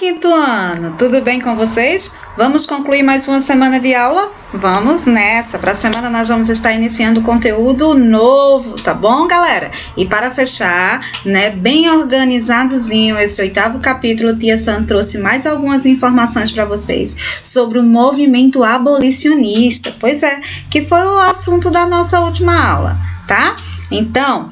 quinto ano! Tudo bem com vocês? Vamos concluir mais uma semana de aula? Vamos nessa! Para a semana nós vamos estar iniciando conteúdo novo, tá bom, galera? E para fechar, né, bem organizadozinho esse 8º capítulo, Tia Sam trouxe mais algumas informações para vocês sobre o movimento abolicionista. Pois é, que foi o assunto da nossa última aula, tá? Então,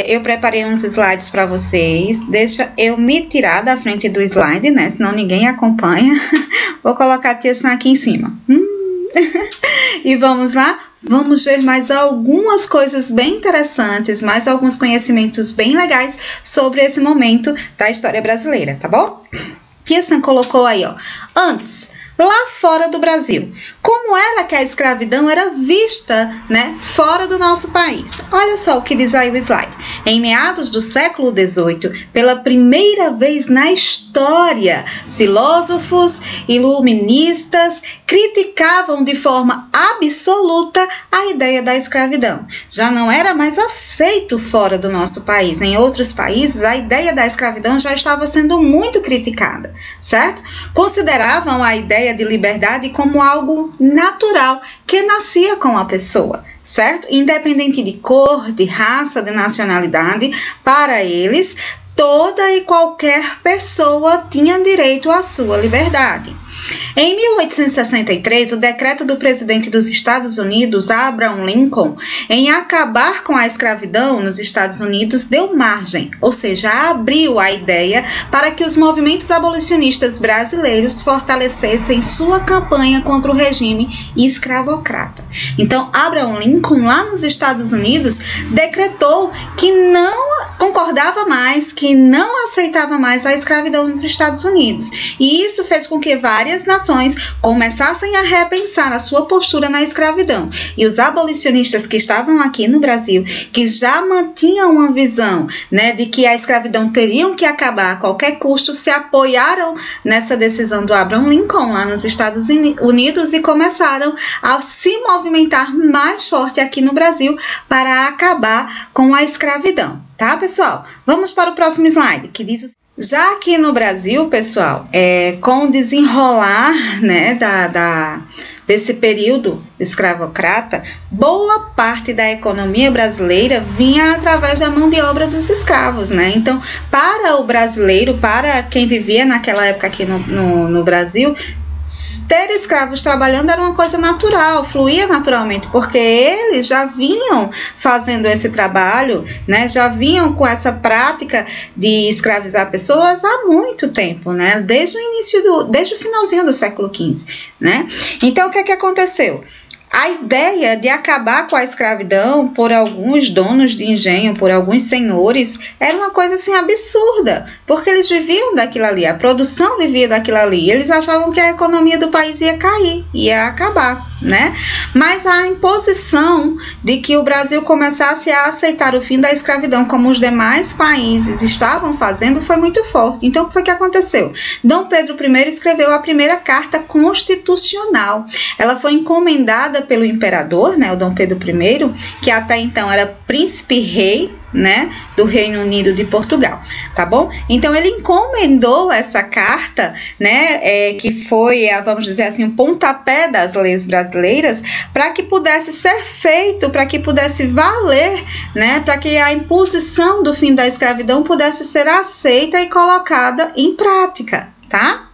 eu preparei uns slides para vocês. Deixa eu me tirar da frente do slide, né? Senão ninguém acompanha. Vou colocar a Tia Sam aqui em cima. E vamos lá? Vamos ver mais algumas coisas bem interessantes, mais alguns conhecimentos bem legais sobre esse momento da história brasileira, tá bom? Tia Sam colocou aí, ó. Antes, lá fora do Brasil, como era que a escravidão era vista, né, fora do nosso país? Olha só o que diz aí o slide. Em meados do século XVIII, pela primeira vez na história, filósofos iluministas criticavam de forma absoluta a ideia da escravidão. Já não era mais aceito fora do nosso país. Em outros países, a ideia da escravidão já estava sendo muito criticada, certo? Consideravam a ideia de liberdade como algo natural que nascia com a pessoa, certo? Independente de cor, de raça, de nacionalidade, para eles, toda e qualquer pessoa tinha direito à sua liberdade. Em 1863, o decreto do presidente dos Estados Unidos, Abraham Lincoln, em acabar com a escravidão nos Estados Unidos, deu margem, ou seja, abriu a ideia para que os movimentos abolicionistas brasileiros fortalecessem sua campanha contra o regime escravocrata. Então, Abraham Lincoln, lá nos Estados Unidos, decretou que não concordava mais, que não aceitava mais a escravidão nos Estados Unidos. E isso fez com que várias nações começassem a repensar a sua postura na escravidão. E os abolicionistas que estavam aqui no Brasil, que já mantinham uma visão, né, de que a escravidão teriam que acabar a qualquer custo, se apoiaram nessa decisão do Abraham Lincoln lá nos Estados Unidos e começaram a se movimentar mais forte aqui no Brasil para acabar com a escravidão. Tá, pessoal? Vamos para o próximo slide, que diz o... Já aqui no Brasil, pessoal, com o desenrolar, né, desse período escravocrata, boa parte da economia brasileira vinha através da mão de obra dos escravos, né? Então, para o brasileiro, para quem vivia naquela época aqui no Brasil, ter escravos trabalhando era uma coisa natural, fluía naturalmente, porque eles já vinham fazendo esse trabalho, né? Já vinham com essa prática de escravizar pessoas há muito tempo, né? Desde o finalzinho do século XV, né? Então, o que aconteceu? A ideia de acabar com a escravidão por alguns donos de engenho, por alguns senhores, era uma coisa assim absurda, porque eles viviam daquilo ali, a produção vivia daquilo ali, eles achavam que a economia do país ia cair, ia acabar, né? Mas a imposição de que o Brasil começasse a aceitar o fim da escravidão como os demais países estavam fazendo foi muito forte. Então, o que foi que aconteceu? Dom Pedro I escreveu a primeira carta constitucional. Ela foi encomendada pelo imperador, né, o Dom Pedro I, que até então era príncipe-rei, né, do Reino Unido de Portugal, tá bom? Então, ele encomendou essa carta, né, que foi, vamos dizer assim, o pontapé das leis brasileiras, para que pudesse ser feito, para que pudesse valer, né, para que a imposição do fim da escravidão pudesse ser aceita e colocada em prática, tá?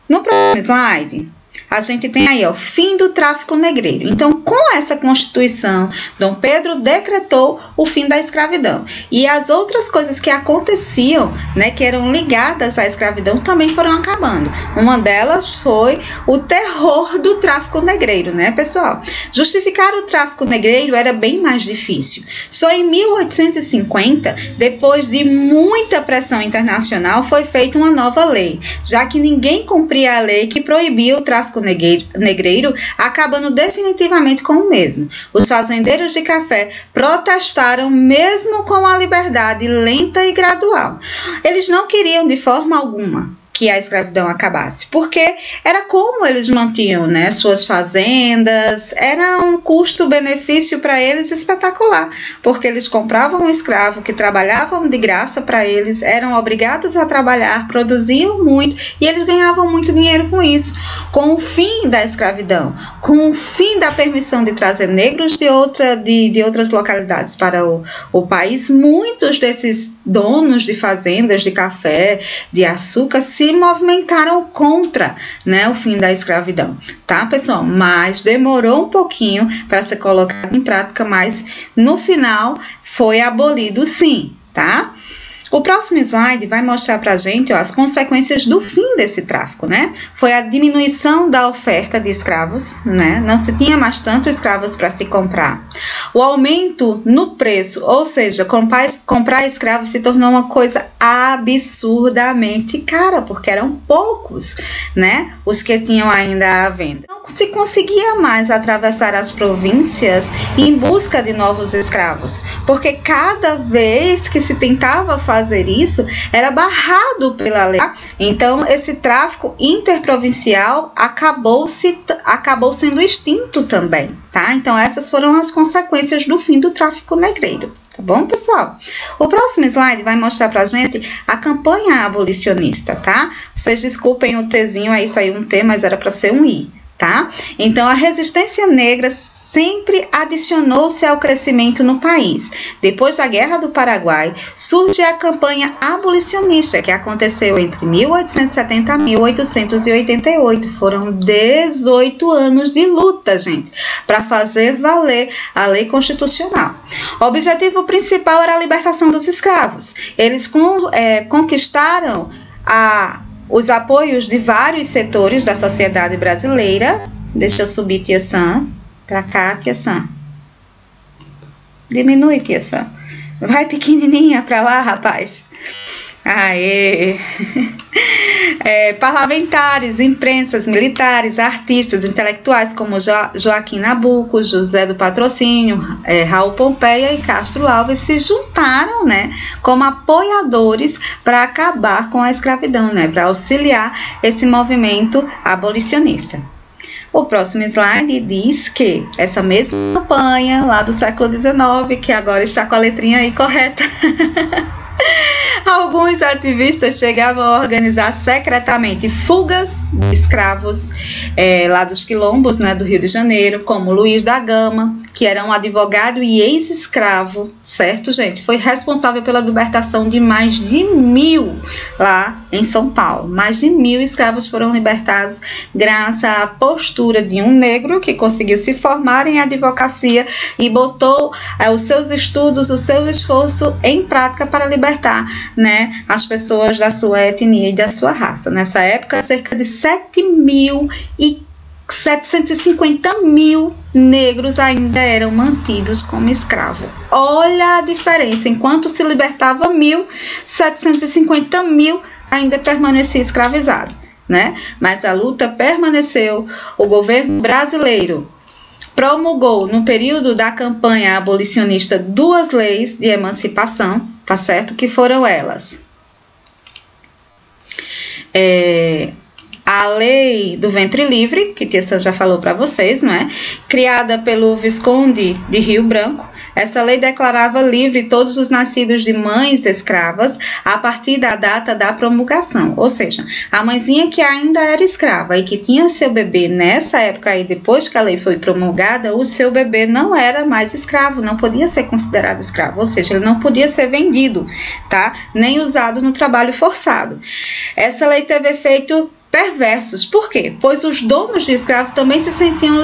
No próximo slide, a gente tem aí, ó, fim do tráfico negreiro. Então, com essa Constituição, Dom Pedro decretou o fim da escravidão. E as outras coisas que aconteciam, né, que eram ligadas à escravidão, também foram acabando. Uma delas foi o terror do tráfico negreiro, né, pessoal? Justificar o tráfico negreiro era bem mais difícil. Só em 1850, depois de muita pressão internacional, foi feita uma nova lei, já que ninguém cumpria a lei que proibia o tráfico negreiro, acabando definitivamente com o mesmo. Os fazendeiros de café protestaram mesmo com a liberdade lenta e gradual. Eles não queriam de forma alguma que a escravidão acabasse, porque era como eles mantinham, né, suas fazendas, era um custo-benefício para eles espetacular, porque eles compravam um escravo que trabalhavam de graça para eles, eram obrigados a trabalhar, produziam muito e eles ganhavam muito dinheiro com isso. Com o fim da escravidão, com o fim da permissão de trazer negros de outras localidades para o país, muitos desses donos de fazendas de café, de açúcar, se movimentaram contra, né, o fim da escravidão, tá, pessoal? Mas demorou um pouquinho para ser colocado em prática, mas no final foi abolido sim, tá? O próximo slide vai mostrar para a gente, ó, as consequências do fim desse tráfico, né? Foi a diminuição da oferta de escravos, né? Não se tinha mais tantos escravos para se comprar. O aumento no preço, ou seja, comprar escravos se tornou uma coisa absurdamente cara, porque eram poucos, né? Os que tinham ainda à venda. Não se conseguia mais atravessar as províncias em busca de novos escravos, porque cada vez que se tentava fazer isso, era barrado pela lei. Então, esse tráfico interprovincial acabou sendo extinto também, tá? Então, essas foram as consequências do fim do tráfico negreiro, tá bom, pessoal? O próximo slide vai mostrar pra gente a campanha abolicionista, tá? Vocês desculpem o Tzinho aí, saiu um T, mas era para ser um I, tá? Então, a resistência negra sempre adicionou-se ao crescimento no país. Depois da Guerra do Paraguai, surge a campanha abolicionista, que aconteceu entre 1870 e 1888. Foram 18 anos de luta, gente, para fazer valer a lei constitucional. O objetivo principal era a libertação dos escravos. Eles conquistaram os apoios de vários setores da sociedade brasileira. Deixa eu subir, Tia Sam. Pra cá, Tia Sam. Diminui, Tia Sam. Vai pequenininha pra lá, rapaz. Aê! Parlamentares, imprensas, militares, artistas, intelectuais como Joaquim Nabuco, José do Patrocínio, Raul Pompeia e Castro Alves se juntaram, né, como apoiadores para acabar com a escravidão, né, para auxiliar esse movimento abolicionista. O próximo slide diz que essa mesma campanha lá do século XIX, que agora está com a letrinha aí correta, alguns ativistas chegavam a organizar secretamente fugas de escravos lá dos quilombos, né, do Rio de Janeiro, como Luiz da Gama, que era um advogado e ex-escravo, certo, gente? Foi responsável pela libertação de mais de 1.000 lá em São Paulo. Mais de 1.000 escravos foram libertados graças à postura de um negro que conseguiu se formar em advocacia e botou os seus estudos, o seu esforço em prática para libertar, né, as pessoas da sua etnia e da sua raça. Nessa época, cerca de 750.000 negros ainda eram mantidos como escravos. Olha a diferença, enquanto se libertava 1.000, 750.000 ainda permanecia escravizado, né? Mas a luta permaneceu. O governo brasileiro promulgou, no período da campanha abolicionista, 2 leis de emancipação, tá certo? Que foram elas. A lei do ventre livre, que Tia Sam já falou para vocês, não é? Criada pelo Visconde de Rio Branco. Essa lei declarava livre todos os nascidos de mães escravas a partir da data da promulgação. Ou seja, a mãezinha que ainda era escrava e que tinha seu bebê nessa época aí, depois que a lei foi promulgada, o seu bebê não era mais escravo, não podia ser considerado escravo, ou seja, ele não podia ser vendido, tá? Nem usado no trabalho forçado. Essa lei teve efeito perversos. Por quê? Pois os donos de escravos também se sentiam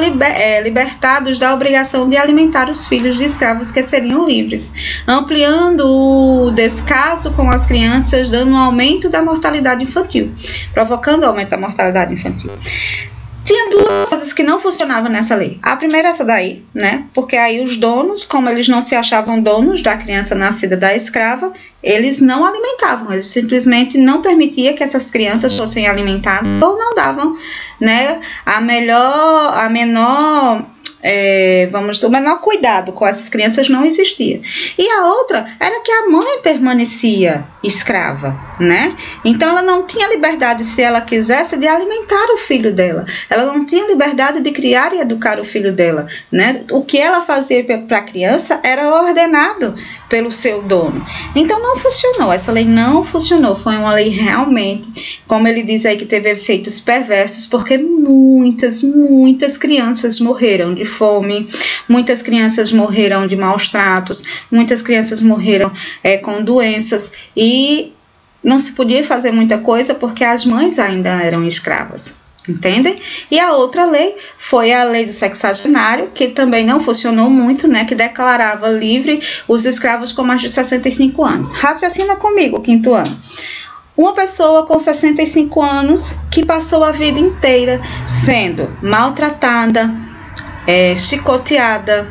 libertados da obrigação de alimentar os filhos de escravos que seriam livres, ampliando o descaso com as crianças, dando um aumento da mortalidade infantil, provocando o aumento da mortalidade infantil. Tinha 2 coisas que não funcionavam nessa lei. A primeira é essa daí, né? Porque aí os donos, como eles não se achavam donos da criança nascida da escrava, eles não alimentavam, eles simplesmente não permitiam que essas crianças fossem alimentadas ou não davam, né, a menor o menor cuidado com essas crianças não existia. E a outra era que a mãe permanecia escrava, né? Então ela não tinha liberdade, se ela quisesse, de alimentar o filho dela. Ela não tinha liberdade de criar e educar o filho dela, né? O que ela fazia para a criança era ordenado pelo seu dono. Então não funcionou, essa lei não funcionou, foi uma lei realmente, como ele diz aí, que teve efeitos perversos, porque muitas crianças morreram de fome, muitas crianças morreram de maus tratos, muitas crianças morreram com doenças, e não se podia fazer muita coisa porque as mães ainda eram escravas. Entendem? E a outra lei foi a lei do sexagenário, que também não funcionou muito, né? Que declarava livre os escravos com mais de 65 anos. Raciocina comigo, quinto ano. Uma pessoa com 65 anos que passou a vida inteira sendo maltratada, chicoteada,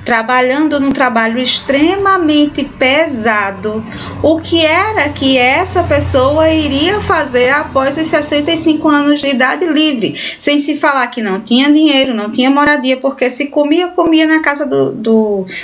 trabalhando num trabalho extremamente pesado. O que era que essa pessoa iria fazer após os 65 anos de idade livre? Sem se falar que não tinha dinheiro, não tinha moradia, porque se comia na casa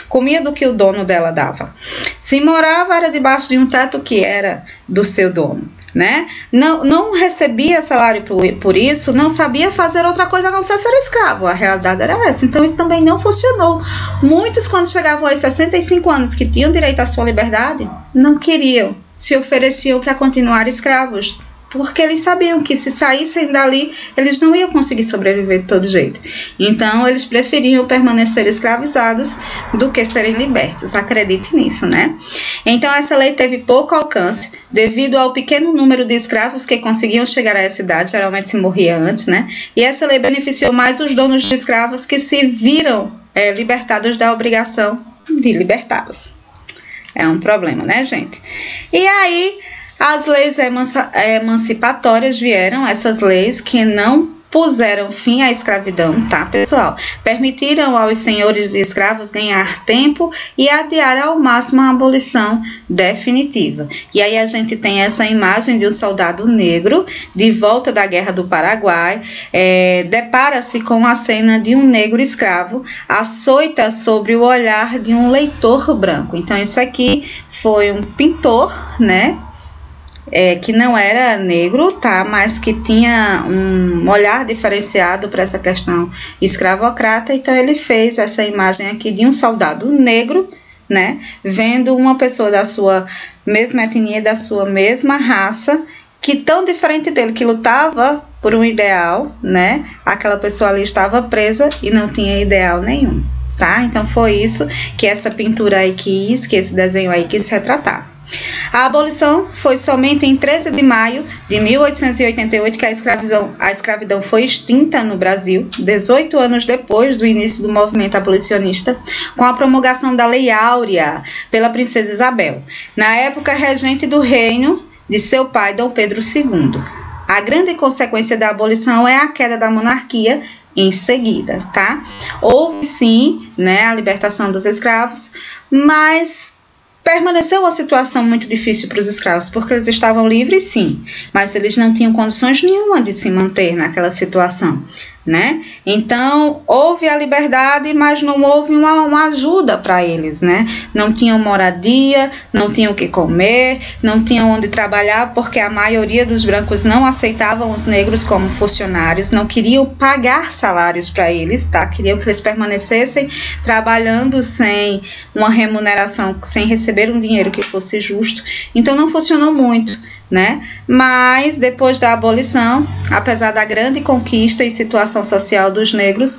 comia do que o dono dela dava. Se morava, era debaixo de um teto que era do seu dono, né? Não recebia salário por isso, não sabia fazer outra coisa a não ser escravo. A realidade era essa. Então isso também não funcionou. Muitos, quando chegavam aos 65 anos, que tinham direito à sua liberdade, não queriam, se ofereciam para continuar escravos, porque eles sabiam que se saíssem dali, eles não iam conseguir sobreviver de todo jeito. Então, eles preferiam permanecer escravizados do que serem libertos. Acredite nisso, né? Então, essa lei teve pouco alcance, devido ao pequeno número de escravos que conseguiam chegar a essa idade, geralmente se morria antes, né? E essa lei beneficiou mais os donos de escravos que se viram libertados da obrigação de libertá-los. É um problema, né, gente? E aí, as leis emancipatórias vieram, essas leis que não puseram fim à escravidão, tá, pessoal? Permitiram aos senhores de escravos ganhar tempo e adiar ao máximo a abolição definitiva. E aí a gente tem essa imagem de um soldado negro de volta da Guerra do Paraguai, depara-se com a cena de um negro escravo açoita sobre o olhar de um leitor branco. Então isso aqui foi um pintor, né? Que não era negro, tá, mas que tinha um olhar diferenciado para essa questão escravocrata. Então ele fez essa imagem aqui de um soldado negro, né, vendo uma pessoa da sua mesma etnia, da sua mesma raça, que tão diferente dele, que lutava por um ideal, né, aquela pessoa ali estava presa e não tinha ideal nenhum, tá? Então foi isso que essa pintura aí que esse desenho aí quis retratar. A abolição foi somente em 13 de maio de 1888 que a escravidão foi extinta no Brasil, 18 anos depois do início do movimento abolicionista, com a promulgação da Lei Áurea pela princesa Isabel, na época regente do reino de seu pai, Dom Pedro II. A grande consequência da abolição é a queda da monarquia em seguida, tá? Houve sim, né, a libertação dos escravos, mas permaneceu uma situação muito difícil para os escravos, porque eles estavam livres, sim, mas eles não tinham condições nenhuma de se manter naquela situação, né? Então, houve a liberdade, mas não houve uma ajuda para eles, né? Não tinham moradia, não tinham o que comer, não tinham onde trabalhar, porque a maioria dos brancos não aceitavam os negros como funcionários, não queriam pagar salários para eles, tá? Queriam que eles permanecessem trabalhando sem uma remuneração, sem receber um dinheiro que fosse justo. Então, não funcionou muito, né? Mas depois da abolição, apesar da grande conquista e situação social dos negros,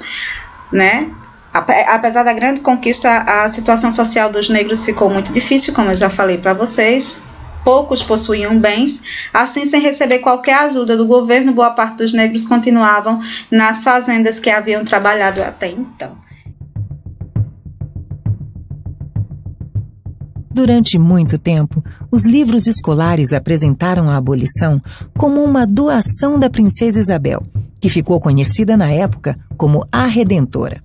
né? Apesar da grande conquista, a situação social dos negros ficou muito difícil, como eu já falei para vocês. Poucos possuíam bens, assim, sem receber qualquer ajuda do governo, boa parte dos negros continuavam nas fazendas que haviam trabalhado até então. Durante muito tempo, os livros escolares apresentaram a abolição como uma doação da princesa Isabel, que ficou conhecida na época como a Redentora.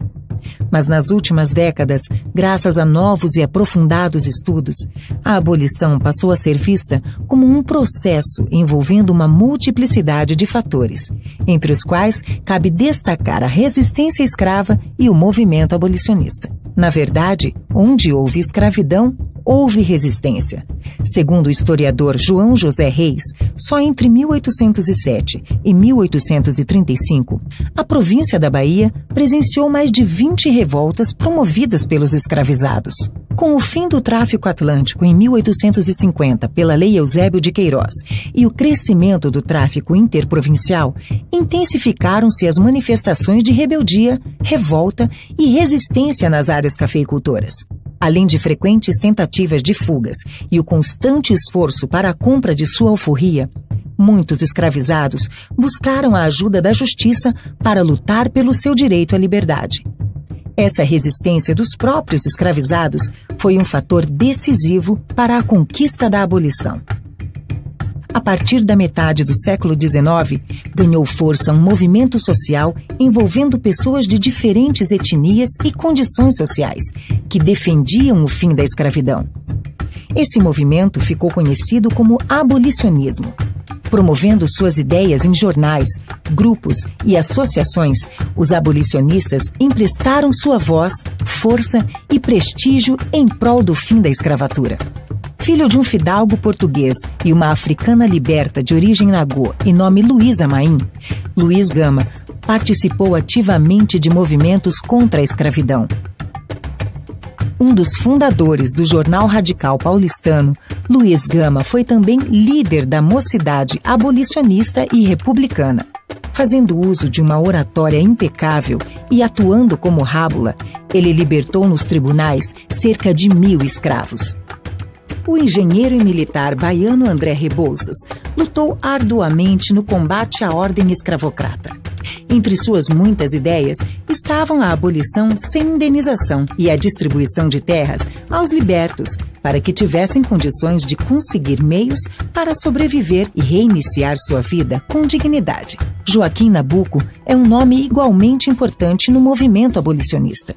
Mas nas últimas décadas, graças a novos e aprofundados estudos, a abolição passou a ser vista como um processo envolvendo uma multiplicidade de fatores, entre os quais cabe destacar a resistência escrava e o movimento abolicionista. Na verdade, onde houve escravidão, houve resistência. Segundo o historiador João José Reis, só entre 1807 e 1835, a província da Bahia presenciou mais de 20 revoltas promovidas pelos escravizados. Com o fim do tráfico atlântico em 1850 pela Lei Eusébio de Queiroz e o crescimento do tráfico interprovincial, intensificaram-se as manifestações de rebeldia, revolta e resistência nas áreas cafeicultoras. Além de frequentes tentativas de fugas e o constante esforço para a compra de sua alforria, muitos escravizados buscaram a ajuda da justiça para lutar pelo seu direito à liberdade. Essa resistência dos próprios escravizados foi um fator decisivo para a conquista da abolição. A partir da metade do século XIX, ganhou força um movimento social envolvendo pessoas de diferentes etnias e condições sociais, que defendiam o fim da escravidão. Esse movimento ficou conhecido como abolicionismo. Promovendo suas ideias em jornais, grupos e associações, os abolicionistas emprestaram sua voz, força e prestígio em prol do fim da escravatura. Filho de um fidalgo português e uma africana liberta de origem nagô e nome Luísa Maim, Luiz Gama participou ativamente de movimentos contra a escravidão. Um dos fundadores do Jornal Radical Paulistano, Luiz Gama foi também líder da mocidade abolicionista e republicana. Fazendo uso de uma oratória impecável e atuando como rábula, ele libertou nos tribunais cerca de 1.000 escravos. O engenheiro e militar baiano André Rebouças lutou arduamente no combate à ordem escravocrata. Entre suas muitas ideias estavam a abolição sem indenização e a distribuição de terras aos libertos, para que tivessem condições de conseguir meios para sobreviver e reiniciar sua vida com dignidade. Joaquim Nabuco é um nome igualmente importante no movimento abolicionista.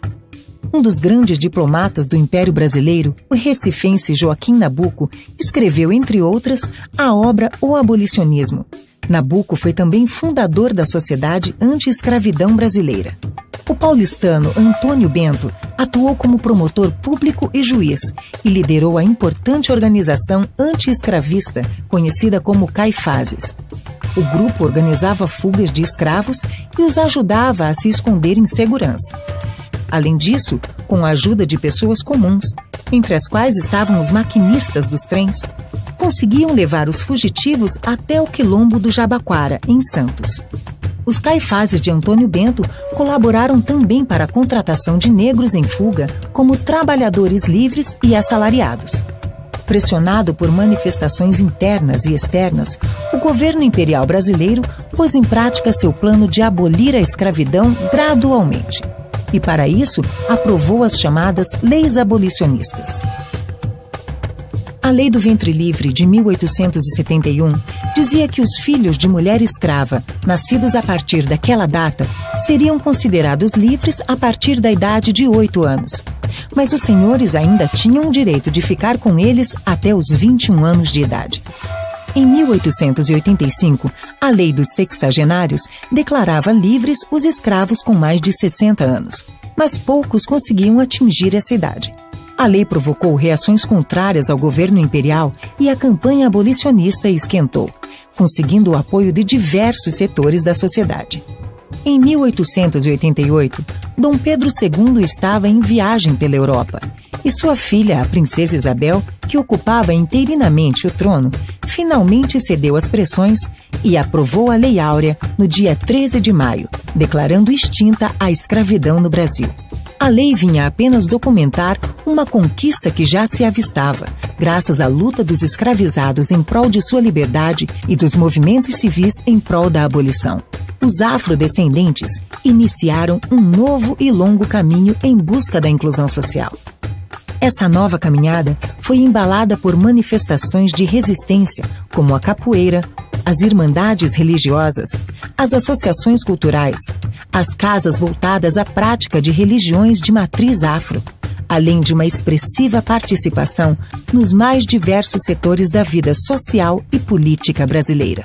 Um dos grandes diplomatas do Império Brasileiro, o recifense Joaquim Nabuco, escreveu, entre outras, a obra O Abolicionismo. Nabuco foi também fundador da Sociedade Anti-Escravidão Brasileira. O paulistano Antônio Bento atuou como promotor público e juiz e liderou a importante organização anti-escravista conhecida como Caifazes. O grupo organizava fugas de escravos e os ajudava a se esconder em segurança. Além disso, com a ajuda de pessoas comuns, entre as quais estavam os maquinistas dos trens, conseguiam levar os fugitivos até o quilombo do Jabaquara, em Santos. Os Caifazes de Antônio Bento colaboraram também para a contratação de negros em fuga como trabalhadores livres e assalariados. Pressionado por manifestações internas e externas, o governo imperial brasileiro pôs em prática seu plano de abolir a escravidão gradualmente. E, para isso, aprovou as chamadas leis abolicionistas. A Lei do Ventre Livre, de 1871, dizia que os filhos de mulher escrava, nascidos a partir daquela data, seriam considerados livres a partir da idade de 8 anos. Mas os senhores ainda tinham o direito de ficar com eles até os 21 anos de idade. Em 1885, a Lei dos Sexagenários declarava livres os escravos com mais de 60 anos, mas poucos conseguiam atingir essa idade. A lei provocou reações contrárias ao governo imperial e a campanha abolicionista esquentou, conseguindo o apoio de diversos setores da sociedade. Em 1888, Dom Pedro II estava em viagem pela Europa e sua filha, a princesa Isabel, que ocupava interinamente o trono, finalmente cedeu às pressões e aprovou a Lei Áurea no dia 13 de maio, declarando extinta a escravidão no Brasil. A lei vinha apenas documentar uma conquista que já se avistava, graças à luta dos escravizados em prol de sua liberdade e dos movimentos civis em prol da abolição. Os afrodescendentes iniciaram um novo e longo caminho em busca da inclusão social. Essa nova caminhada foi embalada por manifestações de resistência, como a capoeira, as irmandades religiosas, as associações culturais, as casas voltadas à prática de religiões de matriz afro, além de uma expressiva participação nos mais diversos setores da vida social e política brasileira.